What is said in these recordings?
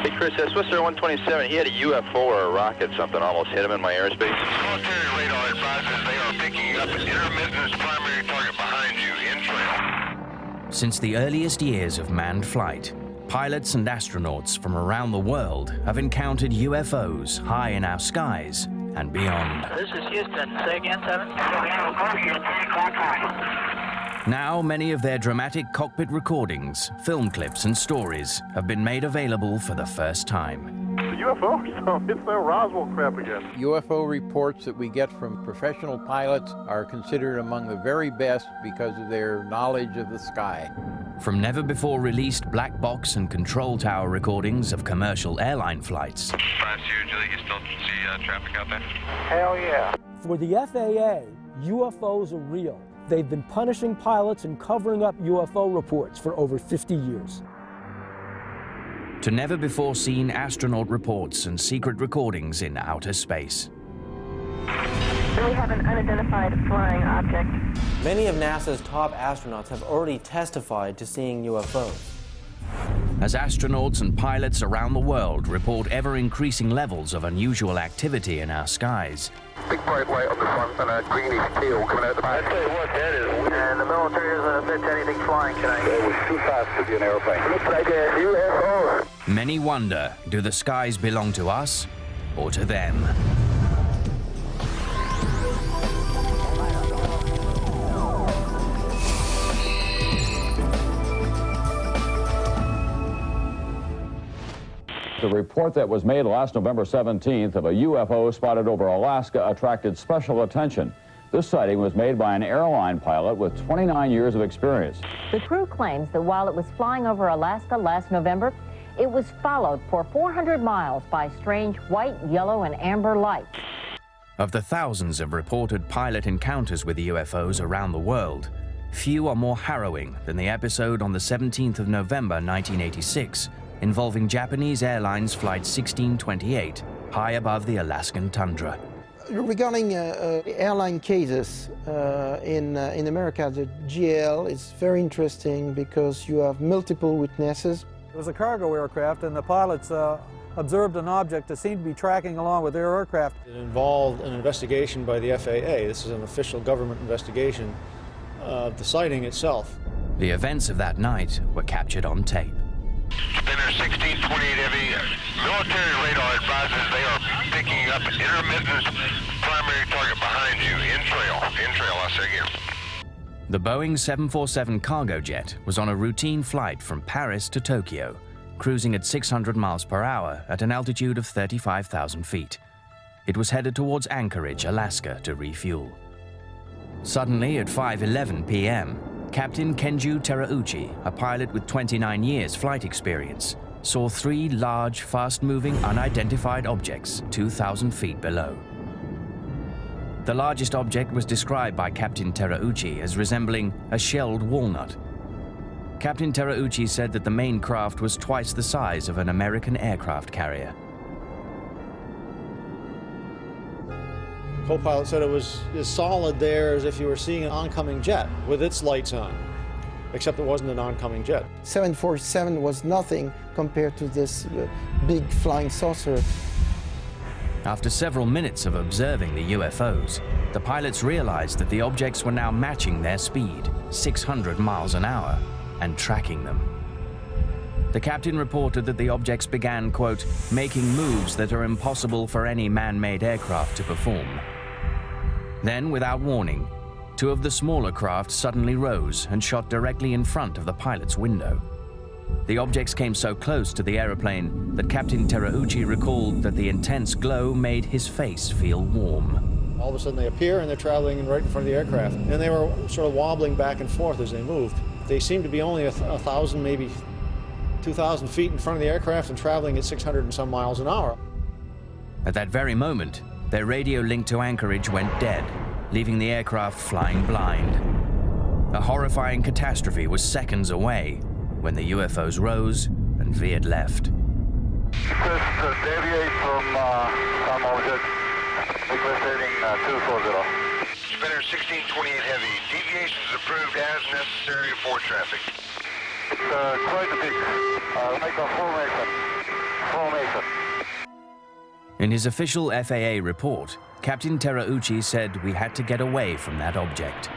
Hey Chris, that's Swisher 127. He had a UFO or a rocket, something almost hit him in my airspace. Military radar advises they are picking up an intermittent primary target behind you in trail. Since the earliest years of manned flight, pilots and astronauts from around the world have encountered UFOs high in our skies and beyond. This is Houston. Say again, 7? Now, many of their dramatic cockpit recordings, film clips and stories have been made available for the first time. UFO, so it's that Roswell crap again. UFO reports that we get from professional pilots are considered among the very best because of their knowledge of the sky. From never-before-released black box and control tower recordings of commercial airline flights. 5-2, Julie, you still see traffic out there? Hell yeah. For the FAA, UFOs are real. They've been punishing pilots and covering up UFO reports for over 50 years. To never-before-seen astronaut reports and secret recordings in outer space. We have an unidentified flying object. Many of NASA's top astronauts have already testified to seeing UFOs. As astronauts and pilots around the world report ever-increasing levels of unusual activity in our skies. Big bright light on the front and a greenish tail coming out the back. I'll tell you what, that is weird. And the military doesn't admit to anything flying tonight. It was too fast to be an airplane. Looks like a UFO. Many wonder, do the skies belong to us or to them? The report that was made last November 17th of a UFO spotted over Alaska attracted special attention. This sighting was made by an airline pilot with 29 years of experience. The crew claims that while it was flying over Alaska last November, it was followed for 400 miles by strange white, yellow, and amber lights. Of the thousands of reported pilot encounters with UFOs around the world, few are more harrowing than the episode on the 17th of November 1986 involving Japanese Airlines Flight 1628 high above the Alaskan tundra. Regarding airline cases in America, the GL is very interesting because you have multiple witnesses. It was a cargo aircraft, and the pilots observed an object that seemed to be tracking along with their aircraft. It involved an investigation by the FAA. This is an official government investigation of the sighting itself. The events of that night were captured on tape. Spinner 1628 heavy. Military radar advises they are picking up an intermittent primary target behind you in trail. In trail, I say again. The Boeing 747 cargo jet was on a routine flight from Paris to Tokyo, cruising at 600 miles per hour at an altitude of 35,000 feet. It was headed towards Anchorage, Alaska to refuel. Suddenly, at 5:11 p.m., Captain Kenju Terauchi, a pilot with 29 years flight experience, saw three large, fast-moving, unidentified objects 2,000 feet below. The largest object was described by Captain Terauchi as resembling a shelled walnut. Captain Terauchi said that the main craft was twice the size of an American aircraft carrier. Co-pilot said it was as solid there as if you were seeing an oncoming jet with its lights on, except it wasn't an oncoming jet. 747 was nothing compared to this big flying saucer. After several minutes of observing the UFOs, the pilots realized that the objects were now matching their speed, 600 miles an hour, and tracking them. The captain reported that the objects began, quote, making moves that are impossible for any man-made aircraft to perform. Then, without warning, two of the smaller craft suddenly rose and shot directly in front of the pilot's window. The objects came so close to the aeroplane that Captain Terauchi recalled that the intense glow made his face feel warm. All of a sudden they appear and they're traveling right in front of the aircraft. And they were sort of wobbling back and forth as they moved. They seemed to be only 1,000, maybe 2,000 feet in front of the aircraft and traveling at 600 and some miles an hour. At that very moment, their radio link to Anchorage went dead, leaving the aircraft flying blind. A horrifying catastrophe was seconds away when the UFOs rose and veered left. Just deviate from some object. Requesting 240. Spinner 1628 heavy. Deviations approved as necessary for traffic. It's quite a big, make a formation. Formation. In his official FAA report, Captain Terauchi said we had to get away from that object.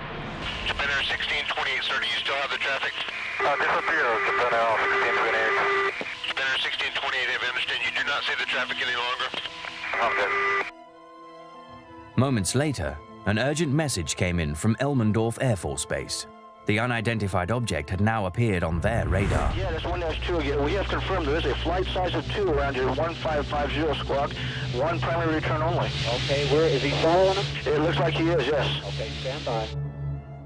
Spinner 1628, sir, do you still have the traffic? Disappear, Spinner 1628. Spinner 1628, I understand you do not see the traffic any longer? Okay. Moments later, an urgent message came in from Elmendorf Air Force Base. The unidentified object had now appeared on their radar. Yeah, that's 1-2 again. We have confirmed there is a flight size of 2 around your 1550 squawk. One primary return only. Okay, where is he following him? It looks like he is, yes. Okay, stand by.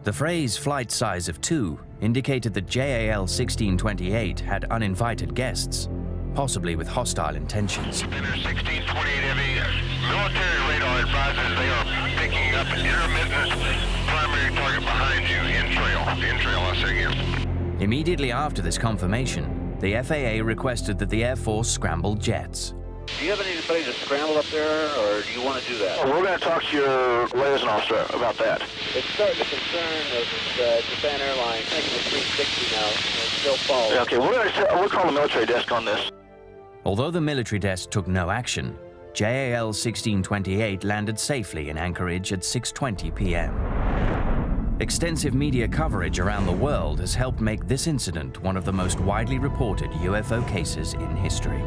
The phrase flight size of 2 indicated that JAL 1628 had uninvited guests, possibly with hostile intentions. Spinner 1628 heavy. Military radar advises they are picking up an intermittent primary target behind you. In trail, I say again. Immediately after this confirmation, the FAA requested that the Air Force scramble jets. Do you have anybody to scramble up there, or do you want to do that? Oh, we're going to talk to your liaison officer about that. It's starting to concern Japan Airlines. I think it's 360 now. It's still following. Okay, we'll call the military desk on this. Although the military desk took no action, JAL 1628 landed safely in Anchorage at 6:20 p.m. Extensive media coverage around the world has helped make this incident one of the most widely reported UFO cases in history.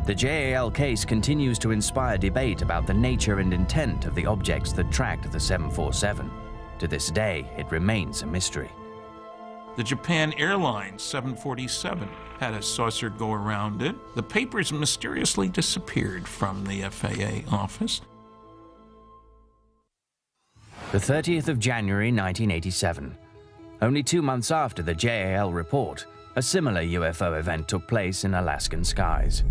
The JAL case continues to inspire debate about the nature and intent of the objects that tracked the 747. To this day, it remains a mystery. The Japan Airlines 747 had a saucer go around it. The papers mysteriously disappeared from the FAA office. The 30th of January 1987. Only 2 months after the JAL report, a similar UFO event took place in Alaskan skies.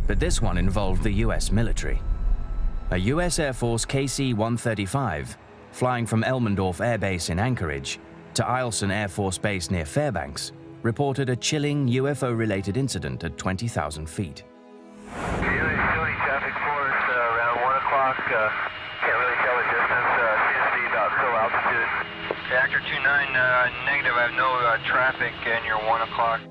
But this one involved the US military. A US Air Force KC-135, flying from Elmendorf Air Base in Anchorage to Eielson Air Force Base near Fairbanks, reported a chilling UFO-related incident at 20,000 feet. Traffic for us around 1 o'clock. Can't really tell the distance. Seems to be about still altitude. Actor 29, negative. I have no traffic and you're 1 o'clock.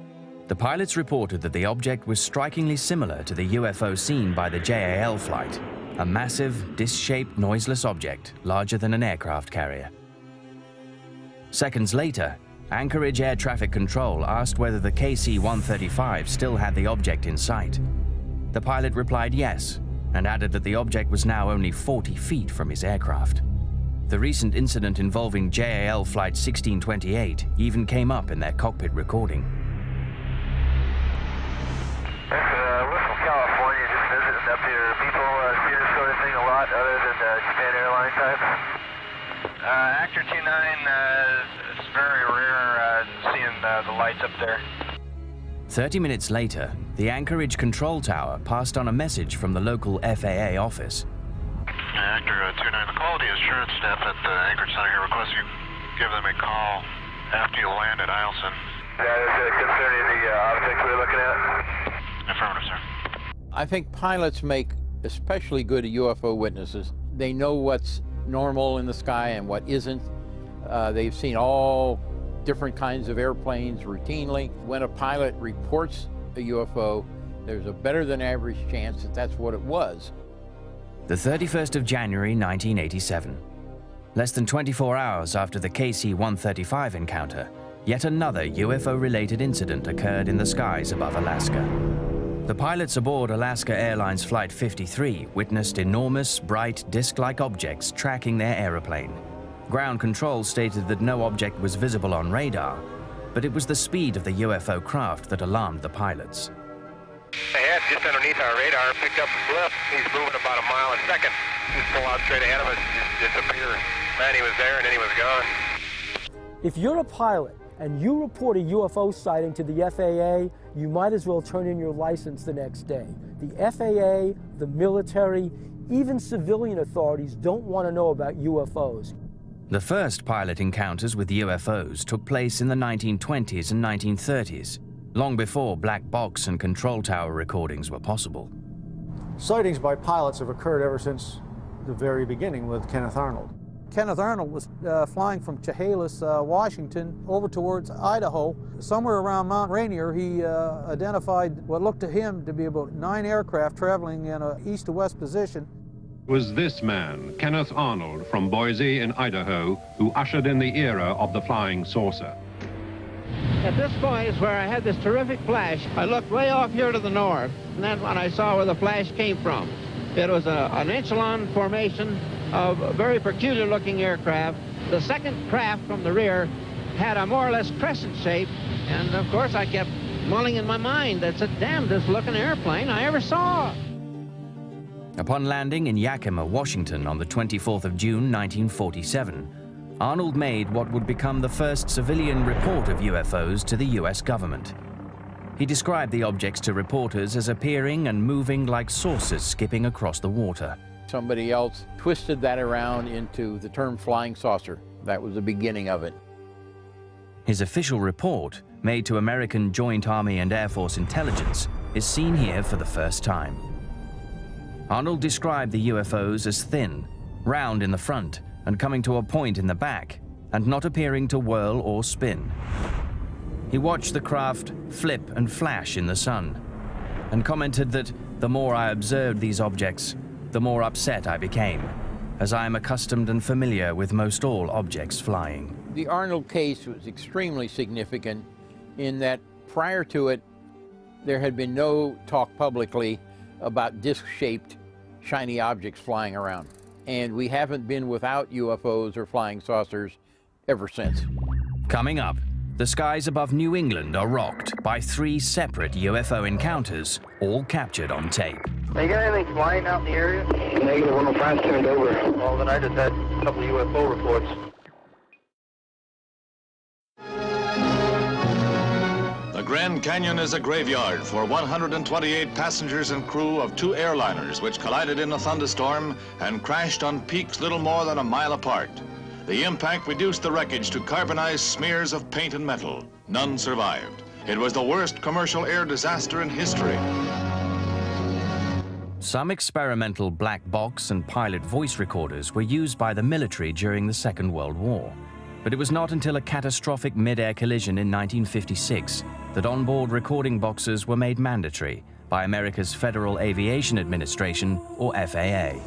The pilots reported that the object was strikingly similar to the UFO seen by the JAL flight, a massive, disc-shaped, noiseless object larger than an aircraft carrier. Seconds later, Anchorage Air Traffic Control asked whether the KC-135 still had the object in sight. The pilot replied yes, and added that the object was now only 40 feet from his aircraft. The recent incident involving JAL Flight 1628 even came up in their cockpit recording. We're from California, just visiting up here. People see this sort of thing a lot other than the Japan Airline type? Actor 29, it's very rare seeing the lights up there. 30 minutes later, the Anchorage control tower passed on a message from the local FAA office. Actor 29, the quality assurance staff at the Anchorage Center here requests you give them a call after you land at Eielson. That is concerning the object we're looking at? Affirmative, sir. I think pilots make especially good UFO witnesses. They know what's normal in the sky and what isn't. They've seen all different kinds of airplanes routinely. When a pilot reports a UFO, there's a better than average chance that that's what it was. The 31st of January 1987. Less than 24 hours after the KC-135 encounter, yet another UFO-related incident occurred in the skies above Alaska. The pilots aboard Alaska Airlines Flight 53 witnessed enormous, bright, disc-like objects tracking their aeroplane. Ground control stated that no object was visible on radar, but it was the speed of the UFO craft that alarmed the pilots. The head just underneath our radar picked up a blip. He's moving about a mile a second. Just pull out straight ahead of us, just disappear. Man, he was there and then he was gone. If you're a pilot and you report a UFO sighting to the FAA, you might as well turn in your license the next day. The FAA, the military, even civilian authorities don't want to know about UFOs. The first pilot encounters with UFOs took place in the 1920s and 1930s, long before black box and control tower recordings were possible. Sightings by pilots have occurred ever since the very beginning with Kenneth Arnold. Kenneth Arnold was flying from Chehalis, Washington, over towards Idaho. Somewhere around Mount Rainier, he identified what looked to him to be about 9 aircraft traveling in an east to west position. It was this man, Kenneth Arnold, from Boise in Idaho, who ushered in the era of the flying saucer. At this point is where I had this terrific flash. I looked way off here to the north, and that's when I saw where the flash came from. It was an echelon formation of a very peculiar-looking aircraft. The second craft from the rear had a more or less crescent shape, and of course I kept mulling in my mind, that's the damnedest looking airplane I ever saw. Upon landing in Yakima, Washington on the 24th of June, 1947, Arnold made what would become the first civilian report of UFOs to the US government. He described the objects to reporters as appearing and moving like saucers skipping across the water. Somebody else twisted that around into the term flying saucer. That was the beginning of it. His official report, made to American Joint Army and Air Force intelligence, is seen here for the first time. Arnold described the UFOs as thin, round in the front, and coming to a point in the back, and not appearing to whirl or spin. He watched the craft flip and flash in the sun, and commented that the more I observed these objects, the more upset I became, as I am accustomed and familiar with most all objects flying. The Arnold case was extremely significant in that prior to it, there had been no talk publicly about disc-shaped, shiny objects flying around. And we haven't been without UFOs or flying saucers ever since. Coming up, the skies above New England are rocked by 3 separate UFO encounters, all captured on tape. They got anything flying out in the area? Negative, 105 turned over. Well, then I just had a couple of UFO reports. The Grand Canyon is a graveyard for 128 passengers and crew of 2 airliners which collided in a thunderstorm and crashed on peaks little more than a mile apart. The impact reduced the wreckage to carbonized smears of paint and metal. None survived. It was the worst commercial air disaster in history. Some experimental black box and pilot voice recorders were used by the military during the Second World War. But it was not until a catastrophic mid-air collision in 1956 that onboard recording boxes were made mandatory by America's Federal Aviation Administration, or FAA.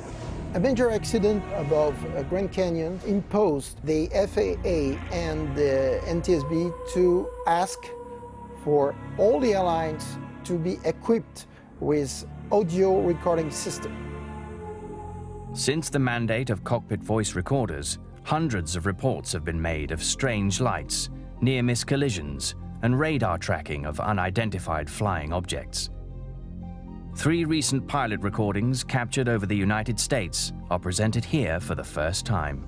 A major accident above Grand Canyon imposed the FAA and the NTSB to ask for all the airlines to be equipped with audio recording system. Since the mandate of cockpit voice recorders, hundreds of reports have been made of strange lights, near-miss collisions, and radar tracking of unidentified flying objects. 3 recent pilot recordings captured over the United States are presented here for the first time.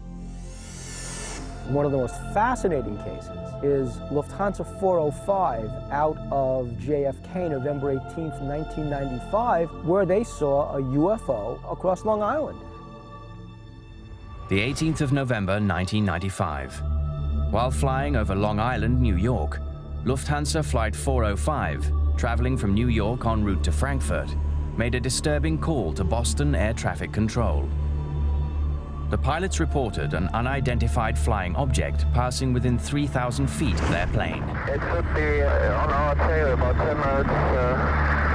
One of the most fascinating cases is Lufthansa 405 out of JFK, November 18th, 1995, where they saw a UFO across Long Island. The 18th of November, 1995. While flying over Long Island, New York, Lufthansa Flight 405, traveling from New York en route to Frankfurt, made a disturbing call to Boston Air Traffic Control. The pilots reported an unidentified flying object passing within 3,000 feet of their plane. It should be on our tail about 10 minutes.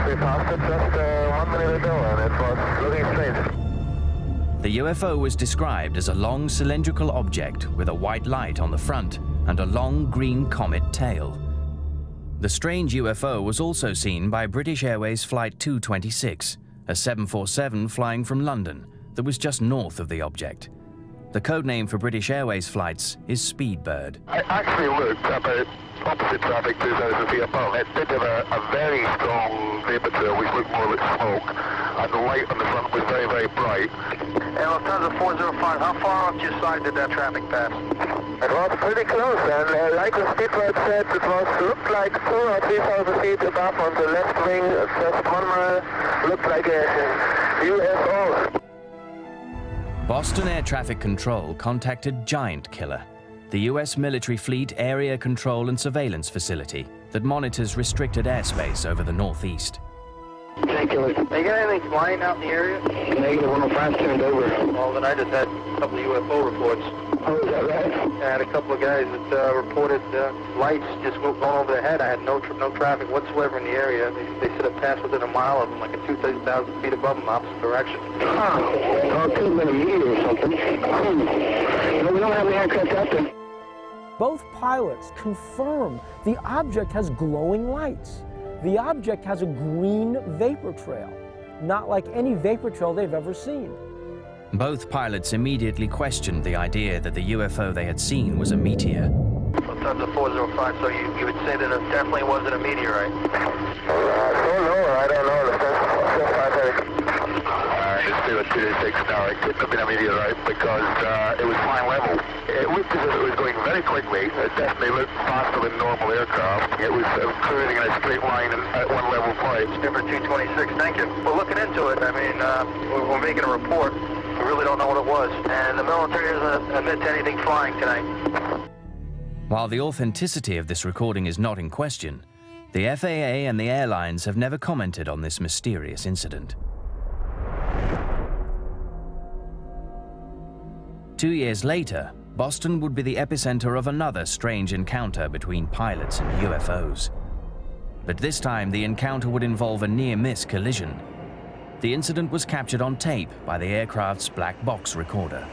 We passed it just 1 minute ago and it was looking strange. The UFO was described as a long cylindrical object with a white light on the front and a long green comet tail. The strange UFO was also seen by British Airways Flight 226, a 747 flying from London that was just north of the object. The codename for British Airways flights is Speedbird. I actually looked about opposite traffic 2,000 feet above. It did have a very strong vapor trail which looked more like smoke, and the light on the front was very, very bright. And Lufthansa 405, how far off to your side did that traffic pass? It was pretty close, and like the speedbird said, it looked like 2,000 or 3,000 feet above on the left wing, just 1 mile, looked like a UFO. Boston Air Traffic Control contacted Giant Killer, the U.S. military fleet area control and surveillance facility that monitors restricted airspace over the Northeast. Thank you. You got anything flying out in the area? Negative, 105 turned over. Well, then I just had a couple of UFO reports. Oh, is that right? I had a couple of guys that reported lights just going over their head. I had no traffic whatsoever in the area. They said it passed within a mile of them, like a 2,000 feet above them, opposite direction. Huh. Well, it could have been a meteor or something. No, we don't have any aircraft out there. Both pilots confirm the object has glowing lights. The object has a green vapor trail, not like any vapor trail they've ever seen. Both pilots immediately questioned the idea that the UFO they had seen was a meteor. Sometimes a 405, so you would say that it definitely wasn't a meteorite? I don't know. Let's do a 226. No, it couldn't have been a meteorite because it was flying level. It looked as if it was going very quickly. It definitely looked faster than normal aircraft. It was cruising in a straight line at one level flight. Number 226, thank you. We're looking into it. I mean, we're making a report. We really don't know what it was. And the military doesn't admit to anything flying tonight. While the authenticity of this recording is not in question, the FAA and the airlines have never commented on this mysterious incident. 2 years later, Boston would be the epicenter of another strange encounter between pilots and UFOs. But this time, the encounter would involve a near-miss collision. The incident was captured on tape by the aircraft's black box recorder.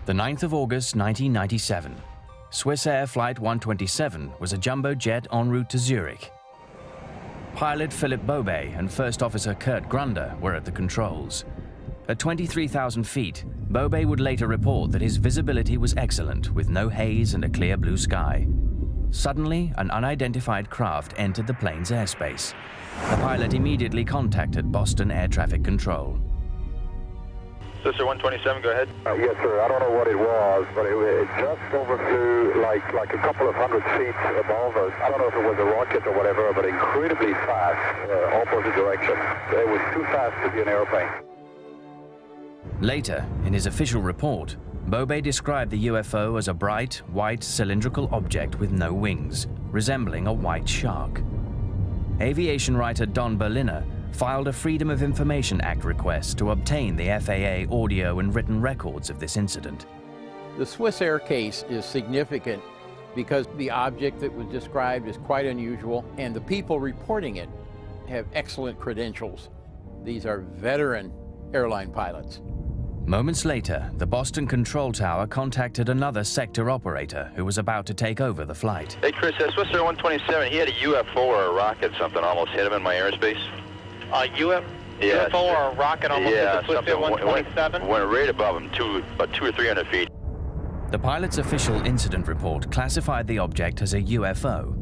The 9th of August, 1997. Swissair Flight 127 was a jumbo jet en route to Zurich. Pilot Philip Bobet and First Officer Kurt Grunder were at the controls. At 23,000 feet, Bobet would later report that his visibility was excellent, with no haze and a clear blue sky. Suddenly, an unidentified craft entered the plane's airspace. The pilot immediately contacted Boston Air Traffic Control. Sister 127, go ahead. Yes, sir. I don't know what it was, but it just overflew like a couple of hundred feet above us. I don't know if it was a rocket or whatever, but incredibly fast, opposite direction. It was too fast to be an airplane. Later, in his official report, Bobet described the UFO as a bright, white, cylindrical object with no wings, resembling a white shark. Aviation writer Don Berliner filed a Freedom of Information Act request to obtain the FAA audio and written records of this incident. The Swissair case is significant because the object that was described is quite unusual, and the people reporting it have excellent credentials. These are veteran airline pilots. Moments later, the Boston control tower contacted another sector operator who was about to take over the flight. Hey, Chris, Swissair 127, he had a UFO or a rocket, something almost hit him in my airspace. UFO or a rocket almost hit the Swissair 127? Went right above him, about 200 or 300 feet. The pilot's official incident report classified the object as a UFO.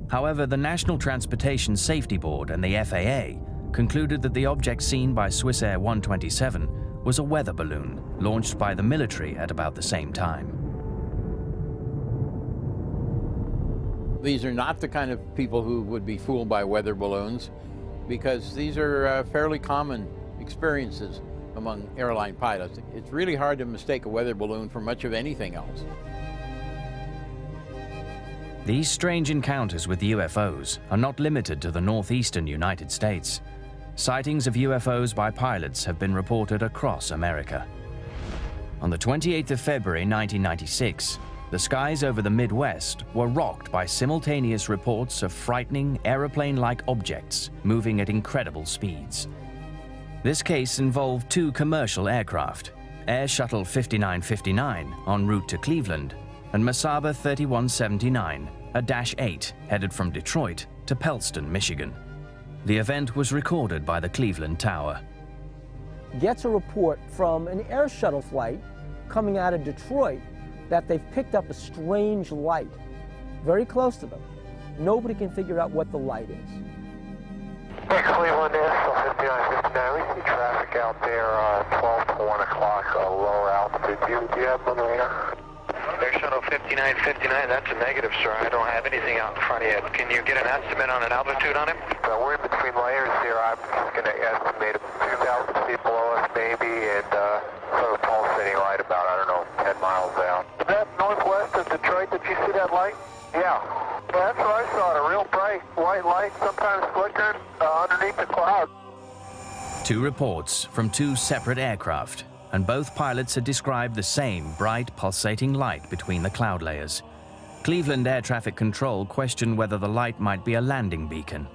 However, the National Transportation Safety Board and the FAA concluded that the object seen by Swissair 127 was a weather balloon launched by the military at about the same time. These are not the kind of people who would be fooled by weather balloons, because these are fairly common experiences among airline pilots. It's really hard to mistake a weather balloon for much of anything else. These strange encounters with UFOs are not limited to the northeastern United States. Sightings of UFOs by pilots have been reported across America. On the 28th of February 1996, the skies over the Midwest were rocked by simultaneous reports of frightening aeroplane-like objects moving at incredible speeds. This case involved two commercial aircraft, Air Shuttle 5959 en route to Cleveland and Mesaba 3179, a Dash 8 headed from Detroit to Pellston, Michigan. The event was recorded by the Cleveland Tower. Gets a report from an air shuttle flight coming out of Detroit that they've picked up a strange light very close to them. Nobody can figure out what the light is. Hey, Cleveland, Air 5959, we see traffic out there 12 to 1 o'clock, lower altitude. Do you have one radar? Air Shuttle 5959, that's a negative, sir. I don't have anything out in front of you. Can you get an estimate on an altitude on him? We're in between layers here. I'm just going to estimate 2,000 feet below us, maybe, and sort of pulsating light about, I don't know, 10 miles out. Is that northwest of Detroit? Did you see that light? Yeah. Well, that's what I saw, a real bright white light. light, sometimes flickering underneath the cloud. Two reports from two separate aircraft, and both pilots had described the same bright, pulsating light between the cloud layers. Cleveland Air Traffic Control questioned whether the light might be a landing beacon.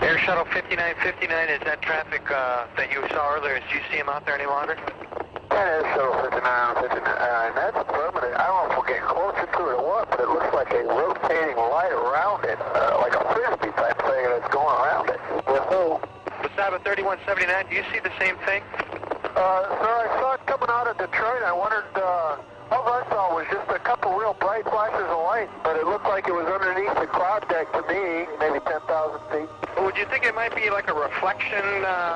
Air Shuttle 5959, is that traffic that you saw earlier? Do you see him out there any longer? That Air Shuttle 5959, that's permanent. I don't know if we're getting closer to it or what, but it looks like a rotating light around it, like a frisbee type thing that's going around it. UFO. Basaba 3179, do you see the same thing? Sir, I saw it coming out of Detroit. I wondered, all I saw was just a couple real bright flashes of light, but it looked like it was underneath the cloud deck to me, maybe 10,000 feet. Would you think it might be like a reflection,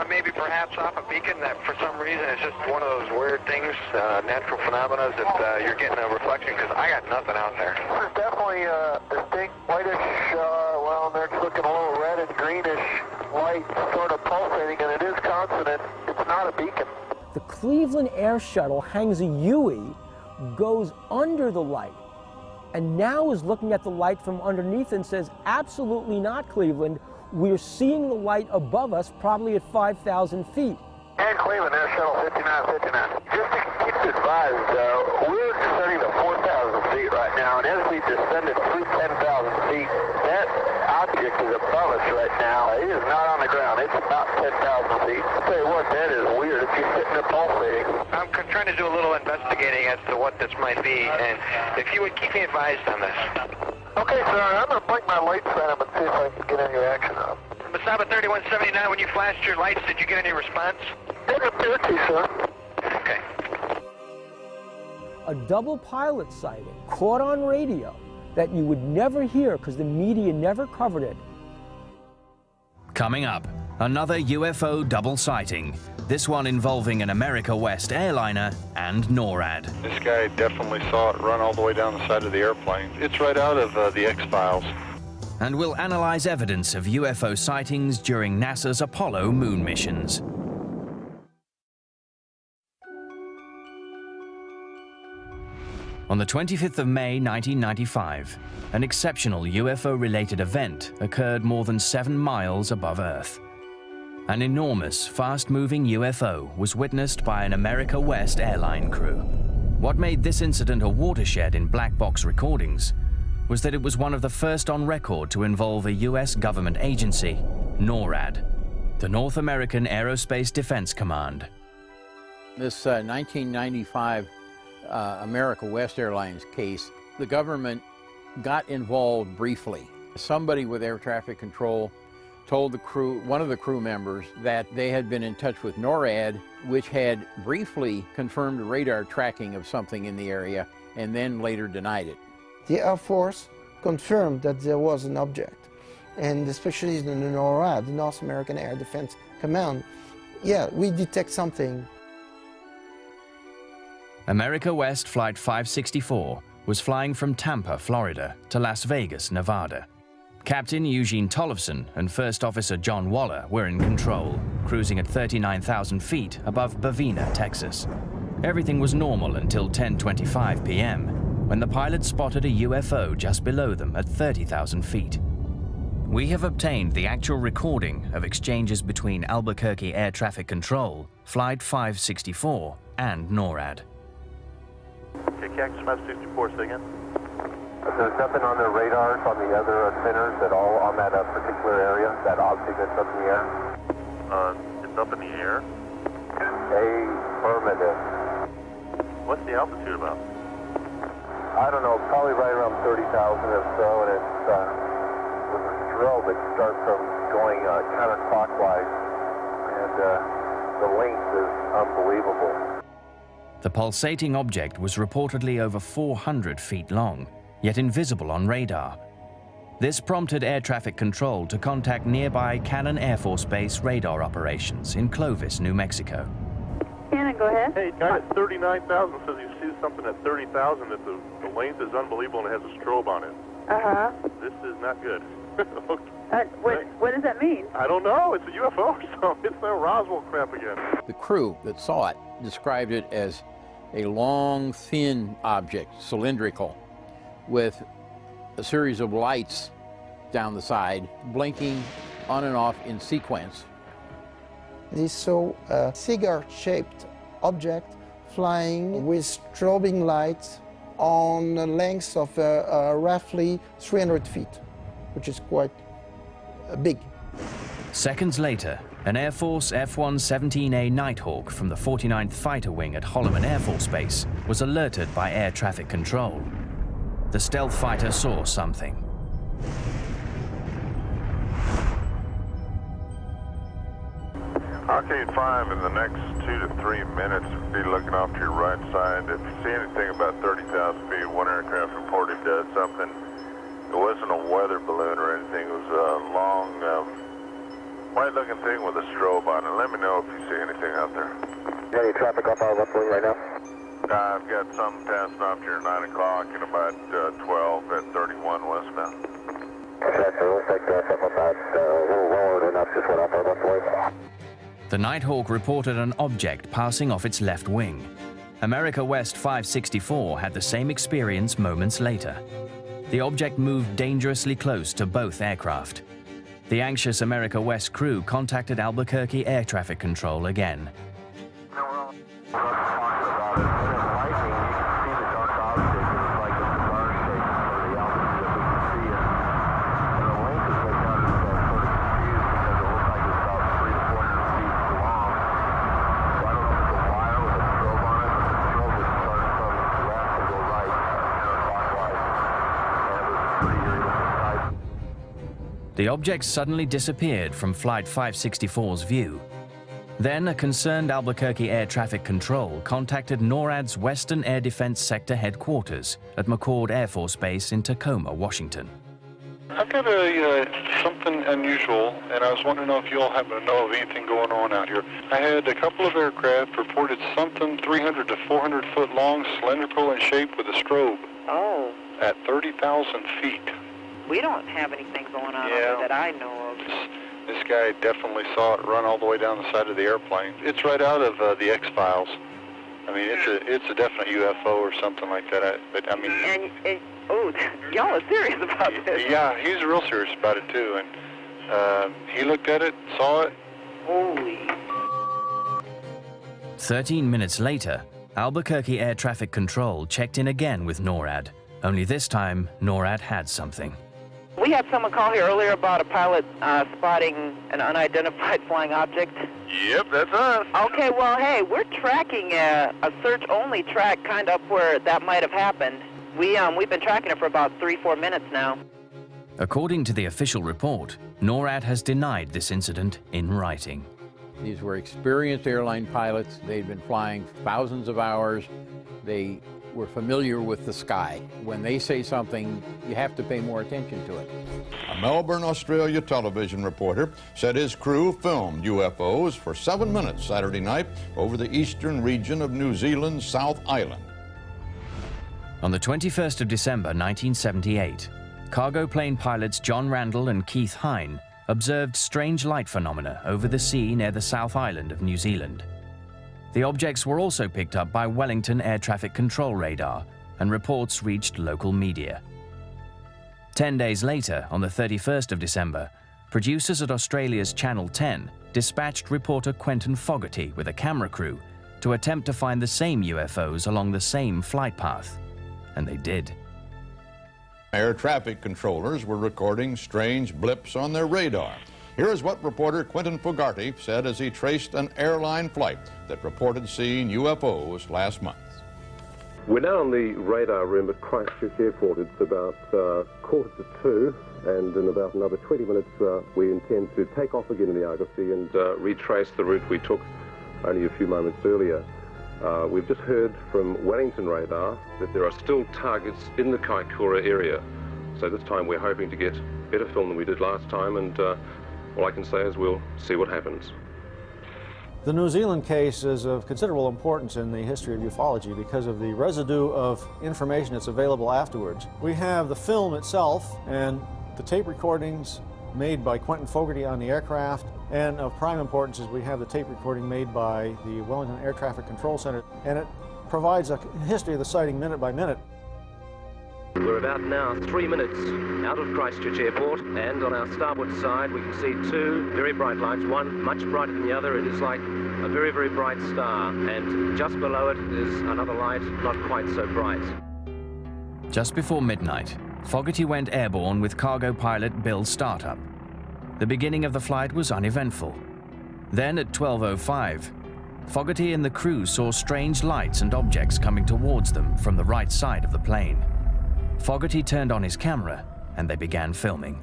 maybe perhaps off a beacon that for some reason it's just one of those weird things, natural phenomena that you're getting a reflection? Because I got nothing out there. This is definitely a distinct whitish, well, it's looking a little red and greenish light sort of pulsating, and it is constant. It's not a beacon. The Cleveland Air Shuttle hangs a UE, goes under the light, and now is looking at the light from underneath and says, absolutely not, Cleveland. We're seeing the light above us, probably at 5,000 feet. And Cleveland Air Shuttle 5959. Just to keep you advised, we're descending to 4,000 feet right now, and as we descended through 10,000 feet, that object is above us right now. It is not on the ground. It's about 10,000 feet. I'll tell you what, that is weird. It's just sitting there pulsating. I'm trying to do a little investigating as to what this might be, and if you would keep me advised on this. Okay, sir. I'm going to blink my lights at him and see if I can get any action on him. Basaba 3179, when you flashed your lights, did you get any response? Didn't appear to, sir. Okay. A double pilot sighting caught on radio that you would never hear because the media never covered it. Coming up, another UFO double sighting, this one involving an America West airliner and NORAD. This guy definitely saw it run all the way down the side of the airplane. It's right out of the X-Files. And we'll analyze evidence of UFO sightings during NASA's Apollo moon missions. On the 25th of May 1995, an exceptional UFO-related event occurred more than 7 miles above Earth. An enormous, fast-moving UFO was witnessed by an America West airline crew. What made this incident a watershed in black box recordings was that it was one of the first on record to involve a US government agency, NORAD, the North American Aerospace Defense Command. This 1995 America West Airlines case, the government got involved briefly. Somebody with air traffic control told the crew, one of the crew members, that they had been in touch with NORAD, which had briefly confirmed radar tracking of something in the area and then later denied it. The Air Force confirmed that there was an object, and especially the NORAD, the North American Air Defense Command, yeah, we detect something. America West Flight 564 was flying from Tampa, Florida to Las Vegas, Nevada. Captain Eugene Tollefson and First Officer John Waller were in control, cruising at 39,000 feet above Bovina, Texas. Everything was normal until 10:25 p.m., when the pilots spotted a UFO just below them at 30,000 feet. We have obtained the actual recording of exchanges between Albuquerque Air Traffic Control, Flight 564, and NORAD. Okay, Cactus 564, say again. There's nothing on their radars on the other centers at all on that particular area, that object that's up in the air? It's up in the air? Affirmative. What's the altitude about? I don't know, probably right around 30,000 or so, and it's with a drill that starts from going counterclockwise, and the length is unbelievable. The pulsating object was reportedly over 400 feet long, yet invisible on radar. This prompted air traffic control to contact nearby Cannon Air Force Base radar operations in Clovis, New Mexico. Cannon, go ahead. Hey, guy at 39,000 says he sees something at 30,000 that the length is unbelievable and it has a strobe on it. Uh-huh. This is not good. Okay. What does that mean? I don't know. It's a UFO or something. It's that Roswell crap again. The crew that saw it described it as a long, thin object, cylindrical, with a series of lights down the side, blinking on and off in sequence. They saw a cigar-shaped object flying with strobing lights on a length of roughly 300 feet, which is quite big. Seconds later, an Air Force F-117A Nighthawk from the 49th Fighter Wing at Holloman Air Force Base was alerted by air traffic control. The stealth fighter saw something. Arcade 5, in the next 2 to 3 minutes, be looking off to your right side. If you see anything about 30,000 feet, one aircraft reported something. It wasn't a weather balloon or anything. It was a long, white-looking thing with a strobe on it. Let me know if you see anything out there. Any traffic off our left wing right now? I've got some passing off here at 9 o'clock and about 12 at 31 westbound. Okay, so we'll take stuff up that. A little lower than us, just went off our left wing. The Nighthawk reported an object passing off its left wing. America West 564 had the same experience moments later. The object moved dangerously close to both aircraft. The anxious America West crew contacted Albuquerque Air Traffic Control again. The object suddenly disappeared from Flight 564's view. Then a concerned Albuquerque Air Traffic Control contacted NORAD's Western Air Defense Sector headquarters at McCord Air Force Base in Tacoma, Washington. I've got something unusual, and I was wondering if you all happen to know of anything going on out here. I had a couple of aircraft reported something 300 to 400 foot long, cylindrical in shape with a strobe. Oh. At 30,000 feet. We don't have anything going on over that I know of. This guy definitely saw it run all the way down the side of the airplane. It's right out of the X-Files. I mean, it's a definite UFO or something like that. But I mean, oh, y'all are serious about this? Yeah, he's real serious about it too. And he looked at it, saw it. Holy. 13 minutes later, Albuquerque Air Traffic Control checked in again with NORAD. Only this time, NORAD had something. We had someone call here earlier about a pilot spotting an unidentified flying object. Yep, that's us. Okay, well, hey, we're tracking a search-only track kind of up where that might have happened. We've been tracking it for about 3-4 minutes now. According to the official report, NORAD has denied this incident in writing. These were experienced airline pilots. They'd been flying thousands of hours. They were familiar with the sky. When they say something, you have to pay more attention to it. A Melbourne, Australia television reporter said his crew filmed UFOs for 7 minutes Saturday night over the eastern region of New Zealand's South Island. On the 21st of December 1978, cargo plane pilots John Randall and Keith Hine observed strange light phenomena over the sea near the South Island of New Zealand. The objects were also picked up by Wellington Air Traffic Control radar, and reports reached local media. 10 days later, on the 31st of December, producers at Australia's Channel 10 dispatched reporter Quentin Fogarty with a camera crew to attempt to find the same UFOs along the same flight path. And they did. Air traffic controllers were recording strange blips on their radar. Here is what reporter Quentin Fogarty said as he traced an airline flight that reported seeing UFOs last month. We're now in the radar room at Christchurch Airport. It's about 1:45, and in about another 20 minutes we intend to take off again in the Argosy and retrace the route we took only a few moments earlier. We've just heard from Wellington radar that there are still targets in the Kaikoura area. So this time we're hoping to get better film than we did last time, and all I can say is we'll see what happens. The New Zealand case is of considerable importance in the history of ufology because of the residue of information that's available afterwards. We have the film itself and the tape recordings made by Quentin Fogarty on the aircraft, and of prime importance is we have the tape recording made by the Wellington Air Traffic Control Center, and it provides a history of the sighting minute by minute. We're about now 3 minutes out of Christchurch Airport, and on our starboard side we can see two very bright lights, one much brighter than the other. It is like a very, very bright star, and just below it is another light, not quite so bright. Just before midnight, Fogarty went airborne with cargo pilot Bill Startup. The beginning of the flight was uneventful. Then at 12:05, Fogarty and the crew saw strange lights and objects coming towards them from the right side of the plane. Fogarty turned on his camera and they began filming.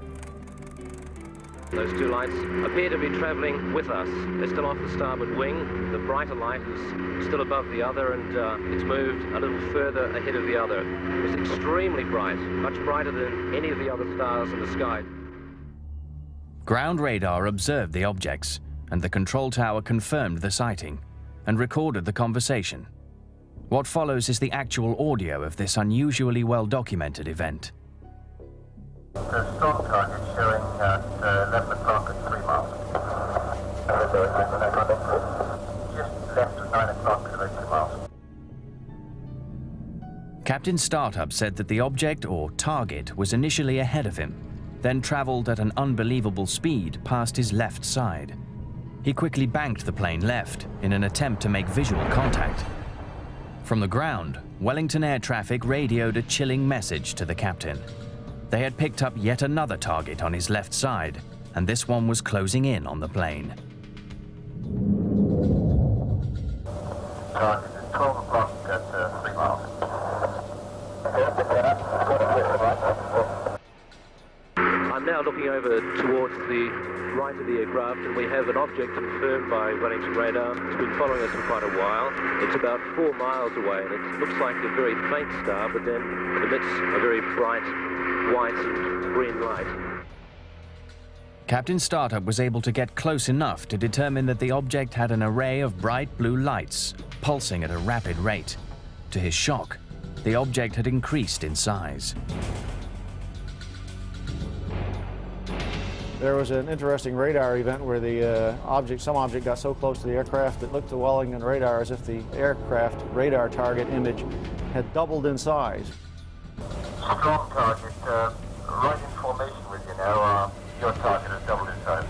Those two lights appear to be traveling with us. They're still off the starboard wing. The brighter light is still above the other, and it's moved a little further ahead of the other. It's extremely bright, much brighter than any of the other stars in the sky. Ground radar observed the objects, and the control tower confirmed the sighting and recorded the conversation. What follows is the actual audio of this unusually well-documented event. The storm target showing at 11 o'clock at 3 miles. Just left at 9 o'clock at 2 miles. Captain Startup said that the object or target was initially ahead of him, then traveled at an unbelievable speed past his left side. He quickly banked the plane left in an attempt to make visual contact. From the ground, Wellington Air Traffic radioed a chilling message to the captain. They had picked up yet another target on his left side, and this one was closing in on the plane. Target at 12 o'clock at 3 miles. I'm now looking over towards the right of the aircraft, and we have an object confirmed by Wellington radar. It's been following us for quite a while. It's about 4 miles away, and it looks like a very faint star, but then it emits a very bright white and green light. Captain Startup was able to get close enough to determine that the object had an array of bright blue lights pulsing at a rapid rate. To his shock, the object had increased in size. There was an interesting radar event where the some object got so close to the aircraft that looked to Wellington radar as if the aircraft radar target image had doubled in size. Strong target, right in formation with you now. Your target has doubled in size.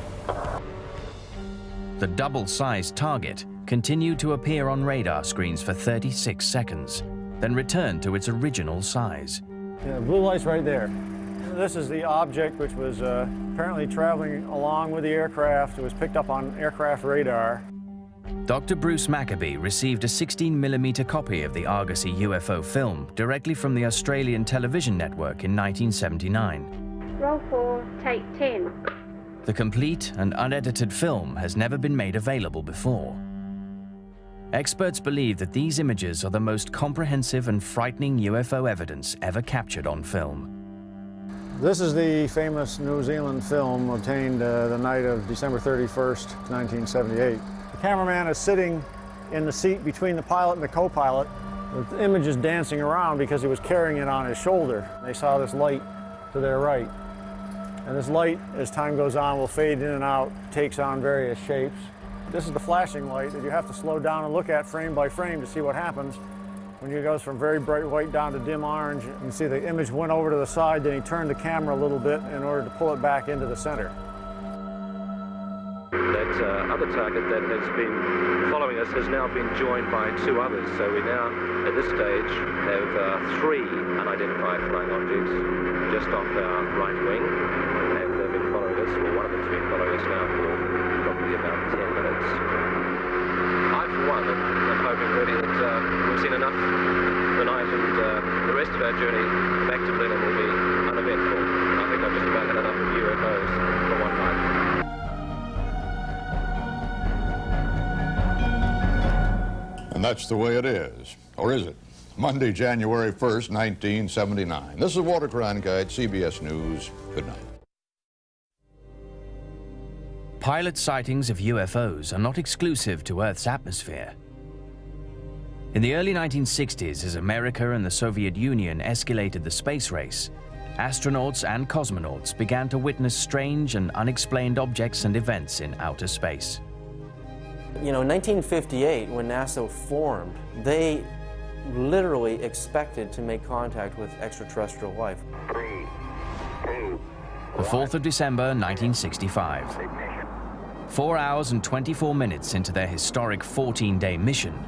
The double-sized target continued to appear on radar screens for 36 seconds, then returned to its original size. Yeah, blue light's right there. This is the object which was apparently traveling along with the aircraft. It was picked up on aircraft radar. Dr. Bruce Maccabee received a 16mm copy of the Argosy UFO film directly from the Australian television network in 1979. Roll 4, take 10. The complete and unedited film has never been made available before. Experts believe that these images are the most comprehensive and frightening UFO evidence ever captured on film. This is the famous New Zealand film obtained the night of December 31st, 1978. The cameraman is sitting in the seat between the pilot and the co-pilot. The image is dancing around because he was carrying it on his shoulder. They saw this light to their right. And this light, as time goes on, will fade in and out, takes on various shapes. This is the flashing light that you have to slow down and look at frame by frame to see what happens. When it goes from very bright white down to dim orange, you can see the image went over to the side, then he turned the camera a little bit in order to pull it back into the center. That other target that has been following us has now been joined by two others, so we now, at this stage, have three unidentified flying objects just off our right wing, and they've been following us, or one of them's been following us now for probably about 10 minutes. I, for one, am hoping really that we've seen enough tonight, and the rest of our journey back to Blenheim will be uneventful. I think I've just about had enough of UFOs for one night. And that's the way it is. Or is it? Monday, January 1st, 1979. This is Walter Cronkite, CBS News. Good night. Pilot sightings of UFOs are not exclusive to Earth's atmosphere. In the early 1960s, as America and the Soviet Union escalated the space race, astronauts and cosmonauts began to witness strange and unexplained objects and events in outer space. You know, in 1958, when NASA formed, they literally expected to make contact with extraterrestrial life. 3, 2, The 4th of December, 1965. 4 hours and 24 minutes into their historic 14-day mission,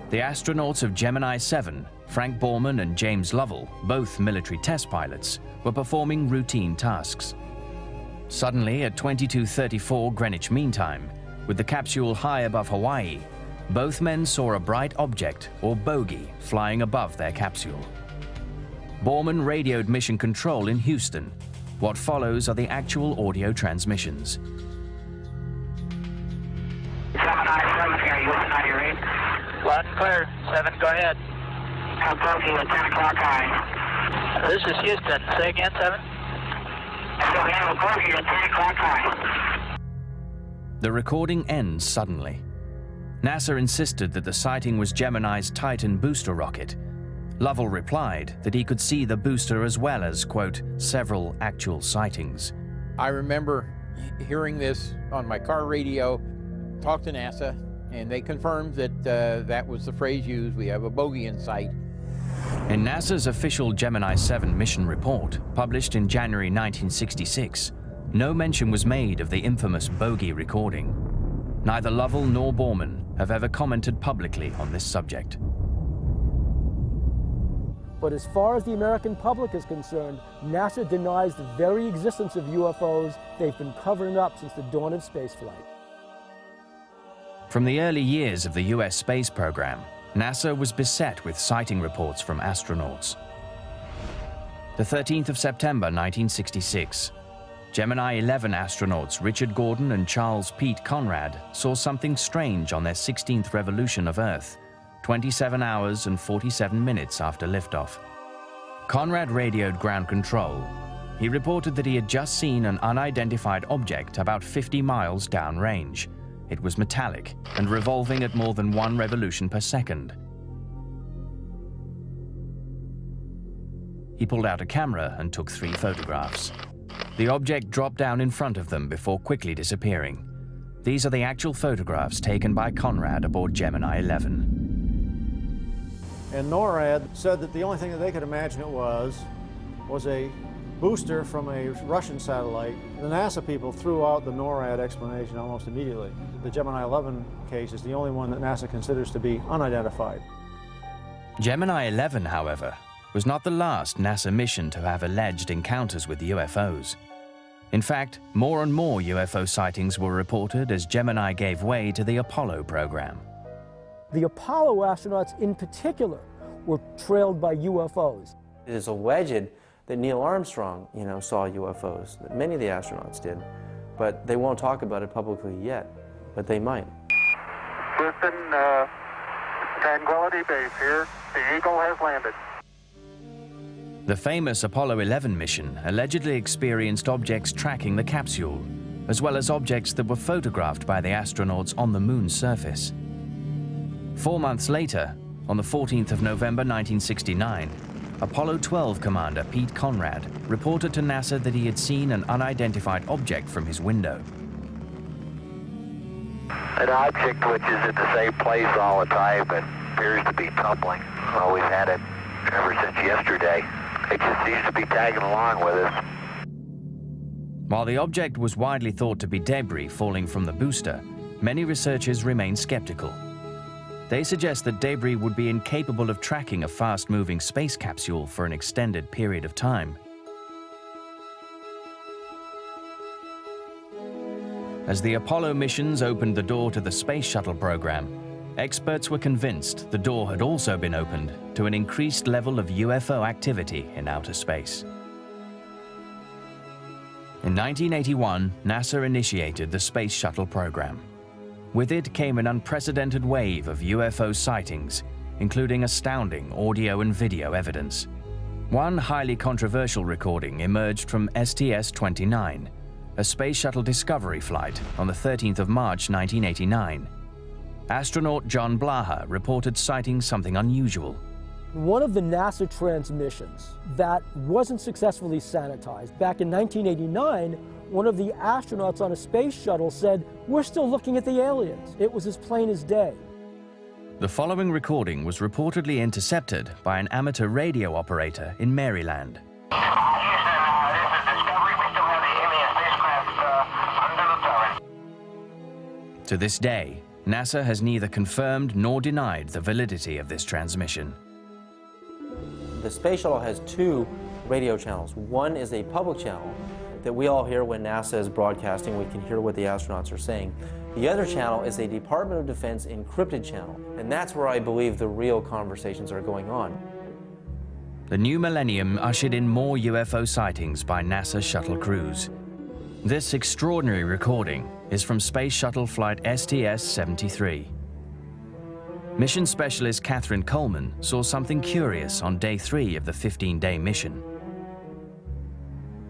the astronauts of Gemini 7, Frank Borman and James Lovell, both military test pilots, were performing routine tasks. Suddenly, at 22:34 Greenwich Mean Time, with the capsule high above Hawaii, both men saw a bright object, or bogey, flying above their capsule. Borman radioed Mission Control in Houston. What follows are the actual audio transmissions. Gemini 7 here, you listen on your read? Loud and clear. 7, go ahead. How close are you at 10 o'clock high? This is Houston. Say again, 7. So we have a bogey at 10 o'clock high. The recording ends suddenly. NASA insisted that the sighting was Gemini's Titan booster rocket. Lovell replied that he could see the booster as well as, quote, several actual sightings. I remember hearing this on my car radio, talked to NASA, and they confirmed that that was the phrase used, we have a bogey in sight. In NASA's official Gemini 7 mission report, published in January 1966, no mention was made of the infamous bogey recording. Neither Lovell nor Borman have ever commented publicly on this subject. But as far as the American public is concerned, NASA denies the very existence of UFOs they've been covering up since the dawn of spaceflight. From the early years of the US space program, NASA was beset with sighting reports from astronauts. The 13th of September 1966, Gemini 11 astronauts Richard Gordon and Charles Pete Conrad saw something strange on their 16th revolution of Earth, 27 hours and 47 minutes after liftoff. Conrad radioed ground control. He reported that he had just seen an unidentified object about 50 miles downrange. It was metallic and revolving at more than 1 revolution per second. He pulled out a camera and took 3 photographs. The object dropped down in front of them before quickly disappearing. These are the actual photographs taken by Conrad aboard Gemini 11. And NORAD said that the only thing that they could imagine it was a booster from a Russian satellite. The NASA people threw out the NORAD explanation almost immediately. The Gemini 11 case is the only one that NASA considers to be unidentified. Gemini 11, however, was not the last NASA mission to have alleged encounters with UFOs. In fact, more and more UFO sightings were reported as Gemini gave way to the Apollo program. The Apollo astronauts in particular were trailed by UFOs. It is alleged that Neil Armstrong, saw UFOs, that many of the astronauts did, but they won't talk about it publicly yet, but they might. Houston, Tranquility Base here. The Eagle has landed. The famous Apollo 11 mission allegedly experienced objects tracking the capsule, as well as objects that were photographed by the astronauts on the moon's surface. 4 months later, on the 14th of November 1969, Apollo 12 commander Pete Conrad reported to NASA that he had seen an unidentified object from his window. An object which is in the same place all the time but appears to be tumbling. Always had it ever since yesterday. It just seems to be tagging along with us. While the object was widely thought to be debris falling from the booster, many researchers remain skeptical. They suggest that debris would be incapable of tracking a fast-moving space capsule for an extended period of time. As the Apollo missions opened the door to the space shuttle program, experts were convinced the door had also been opened to an increased level of UFO activity in outer space. In 1981, NASA initiated the Space Shuttle program. With it came an unprecedented wave of UFO sightings, including astounding audio and video evidence. One highly controversial recording emerged from STS-29, a Space Shuttle Discovery flight on the 13th of March 1989. Astronaut John Blaha reported sighting something unusual. One of the NASA transmissions that wasn't successfully sanitized, back in 1989, one of the astronauts on a space shuttle said, "We're still looking at the aliens." It was as plain as day. The following recording was reportedly intercepted by an amateur radio operator in Maryland. To this day, NASA has neither confirmed nor denied the validity of this transmission. The space shuttle has two radio channels. One is a public channel that we all hear when NASA is broadcasting. We can hear what the astronauts are saying. The other channel is a Department of Defense encrypted channel, and that's where I believe the real conversations are going on. The new millennium ushered in more UFO sightings by NASA shuttle crews. This extraordinary recording is from Space Shuttle Flight STS-73. Mission specialist Catherine Coleman saw something curious on day 3 of the 15-day mission.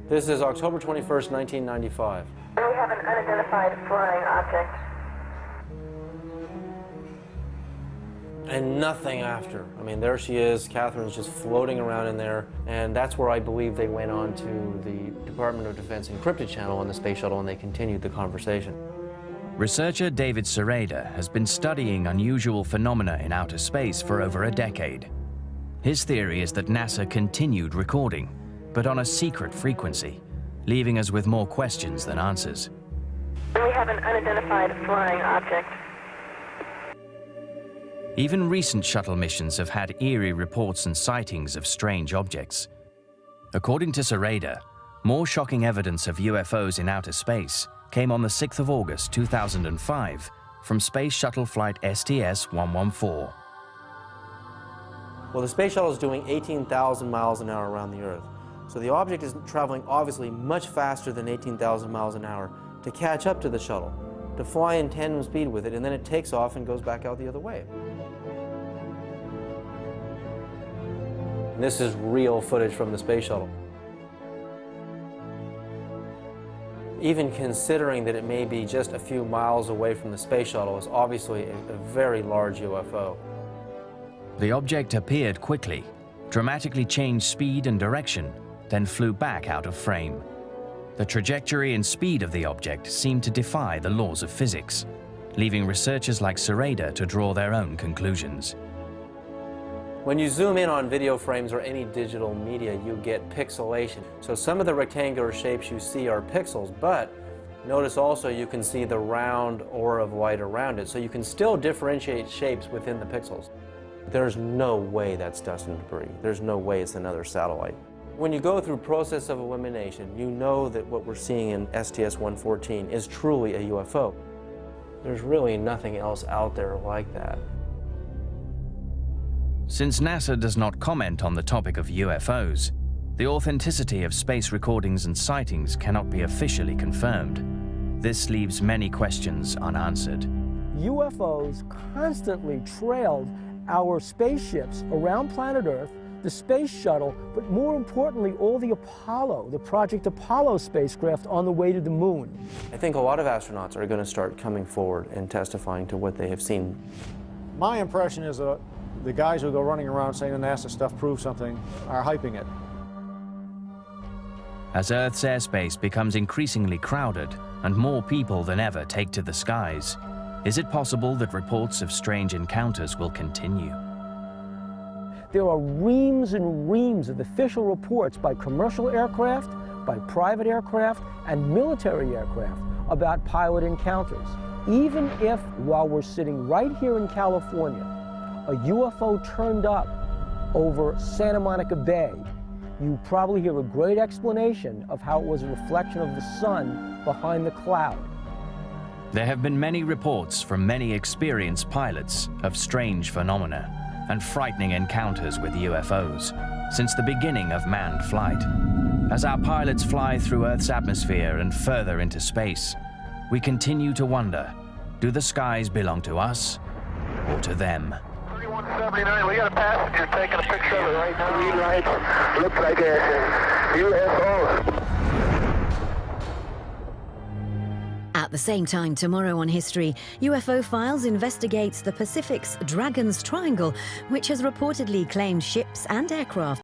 This is October 21st, 1995. We have an unidentified flying object. And nothing after. I mean, there she is. Catherine's just floating around in there. And that's where I believe they went on to the Department of Defense encrypted channel on the space shuttle, and they continued the conversation. Researcher David Sereda has been studying unusual phenomena in outer space for over a decade. His theory is that NASA continued recording, but on a secret frequency, leaving us with more questions than answers. We have an unidentified flying object. Even recent shuttle missions have had eerie reports and sightings of strange objects. According to Sereda, more shocking evidence of UFOs in outer space came on the 6th of August 2005 from Space Shuttle Flight STS-114. Well, the space shuttle is doing 18,000 miles an hour around the Earth. So the object is traveling obviously much faster than 18,000 miles an hour to catch up to the shuttle, to fly in tandem speed with it, and then it takes off and goes back out the other way. And this is real footage from the space shuttle. Even considering that it may be just a few miles away from the space shuttle is obviously a very large UFO. The object appeared quickly, dramatically changed speed and direction, then flew back out of frame. The trajectory and speed of the object seemed to defy the laws of physics, leaving researchers like Sereda to draw their own conclusions. When you zoom in on video frames or any digital media, you get pixelation. So some of the rectangular shapes you see are pixels, but notice also you can see the round aura of light around it, so you can still differentiate shapes within the pixels. There's no way that's dust and debris. There's no way it's another satellite. When you go through process of elimination, you know that what we're seeing in STS-114 is truly a UFO. There's really nothing else out there like that. Since NASA does not comment on the topic of UFOs, the authenticity of space recordings and sightings cannot be officially confirmed. This leaves many questions unanswered. UFOs constantly trailed our spaceships around planet Earth, the space shuttle, but more importantly, all the Apollo, the Project Apollo spacecraft on the way to the moon. I think a lot of astronauts are going to start coming forward and testifying to what they have seen. My impression is the guys who go running around saying the NASA stuff proves something are hyping it. As Earth's airspace becomes increasingly crowded and more people than ever take to the skies, is it possible that reports of strange encounters will continue? There are reams and reams of official reports by commercial aircraft, by private aircraft, and military aircraft about pilot encounters. Even if, while we're sitting right here in California, a UFO turned up over Santa Monica Bay, you probably hear a great explanation of how it was a reflection of the sun behind the cloud. There have been many reports from many experienced pilots of strange phenomena and frightening encounters with UFOs since the beginning of manned flight. As our pilots fly through Earth's atmosphere and further into space, we continue to wonder, do the skies belong to us or to them? 3179, we got a passenger taking a picture of it right now. Green light, looks like a UFO. At the same time, tomorrow on History, UFO Files investigates the Pacific's Dragon's Triangle, which has reportedly claimed ships and aircraft